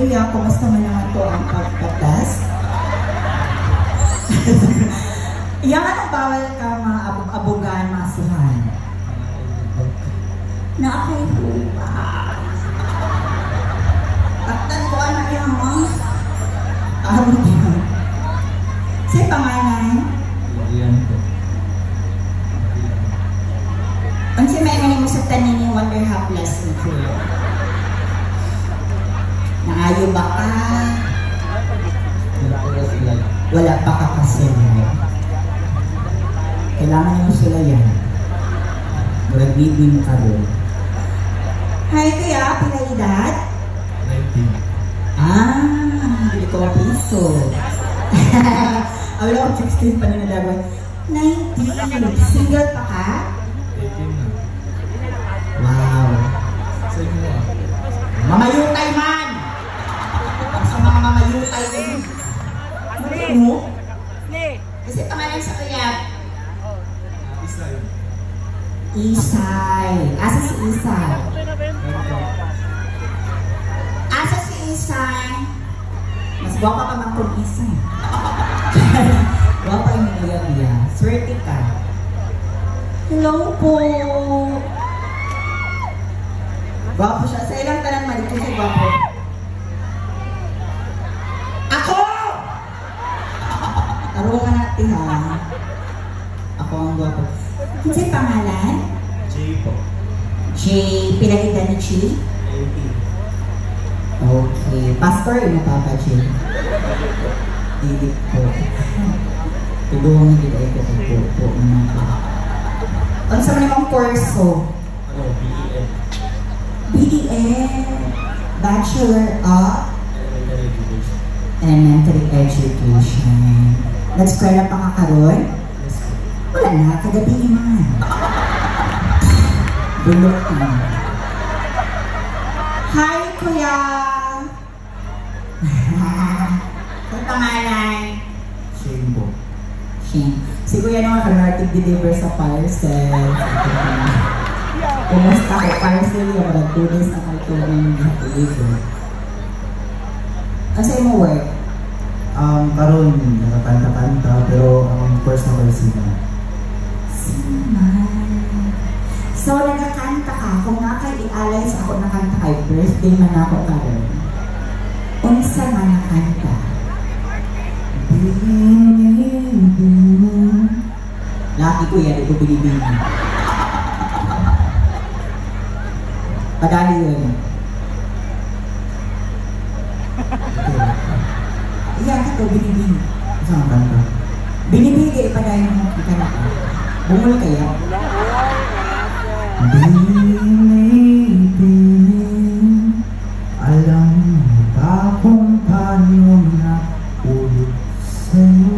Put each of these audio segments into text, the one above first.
kuya, kumusta man naman po ang pagpatas? Yang anong bawal ka mga abog-abogan, mga suhan? Na okay po ba? Taktan ko anak yan, ha? Abog yan. Sa'yo pangalan? Yan po. Ang si may mo sa tanin ni Wonder Hapless ni Kuya. Naayo ba ka? Wala pa ka kasi. Kailangan mo sila yan. Magbibing ka rin. Hi Kuya, pila edad? 19. Hindi ko piso. Wala ko 16 pa na nadagwan. 19. Single pa ka? 18 na. Wow. Sa inyo ah. Mamayutay man! Sa mga mamayutay din. Ano mo? Kasi pangalan sa kuya. Isay. Isay. Asa si Isay? Asa si Isay? Mas guwapa pa man kung Isay. Guwapa yung niya. Swerte ka. Hello po. Guwapo siya. Sa ilang tanan malito si guwapo. Ako! Tarungan natin ha. Ako ang guwapo. Ano sa'yo pangalan? Jay po. Jay. Pinagida ni Chi? 18. Okay. Pastor, yun na Papa Jay. Didip po. Tulungan kita ito po. Ano sa mga kurso? Ano? BEM. BEM. Bachelor of Elementary Education. Elementary Education. Nag-eskwela pa ka karon? Yes po. Wala na, kagabi man. Bulok na. Hi, Kuya! Ang pangalan? Shane po. Shane. Si Kuya naman kanartig deliver sa parcel. Kumusta ko parcel yung mga 2 days na kartunan yung deliver. Kasi mo work? Karon nakakanta-kanta pero ang first na sina. Sima. So, nagkakanta ka. Kung nakay-i-alay sa ako nakanta kay birthday man ako karon. Unsa man nakanta? Laki ko yan, ito binibing. Padali yun. Iyan ka to, binibing. Saan kanta? Binibigay padali mo kanta. Bumuli kaya? Binibing, alam mo ba kung paano na ulit sa'yo?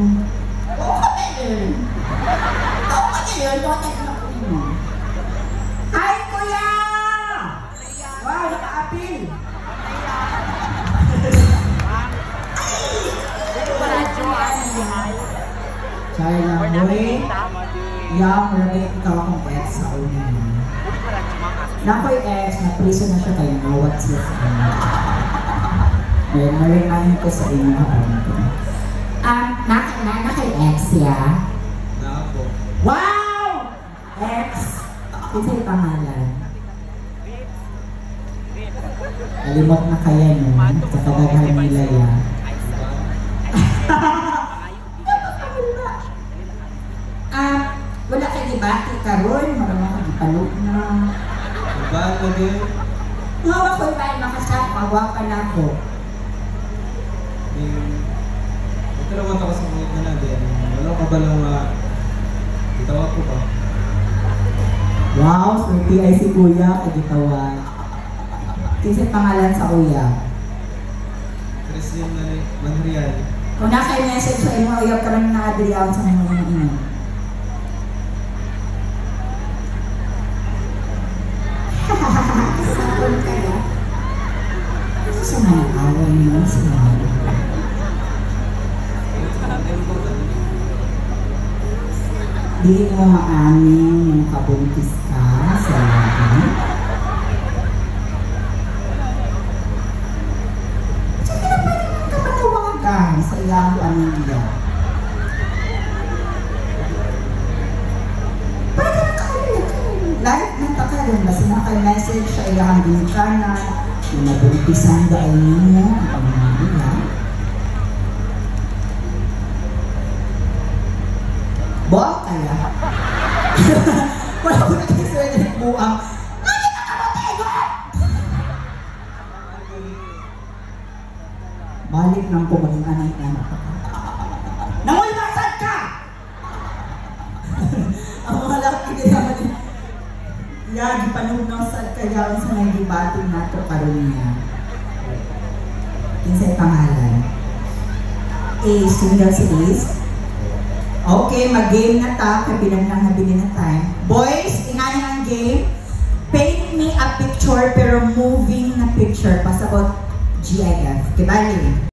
Hi, Kuya! Wow, naka-apil! Chaya lang, boy. Yang, marami ikaw akong ex sa unin. Nako'y ex, na-prison na siya kayo, nawat siya sa kanya. Ngayon, marimahin ko sa inyo habang ito. Naka-ex siya? Na po. Wow! Ex! Kasi yung pangalan. Alimot na kaya nun, sa kadaghan nila yan. Wala kayo debate karon, marami kang ipalog na. Diba lagi? Ngawa ko ba yung makasap, magwapa na ako. Ito naman ako sa mga natin. Wala ka ba lang itawag ko ba? Wow, swerte ay si Kuya, kagitawan. Kasi pangalan sa Kuya. Christian Manrial. Kung naka-message sa inyo, uyab ka lang na-adriyaw sa mga ino. Sapon kaya? Sa mga awal niyo sa mga. Di mo maamin yung nakabuntis ka sa lahat. ka sa ilang pamilya. Pwede na kayo. Live na takayon. Basta na kayo message sa ilang bincana. Yung nabuntisan dahil ninyo ang pamilya. Buang kaya. Wala ko na kayo sila na buang. Lagi na kabutigo! Balik ng kumaging anak-anak. Nangulmasad ka! Ang mga laki din naman yagi panunasad kaya sa naging bating nato karon niya. Kinsay pangalan? Ace, single si Ace. Okay, mag-game na ta, kabilang lang nabili na time. Boys, ingayin ang game. Paint me a picture pero moving na picture. Pasabot GIF. Kibali.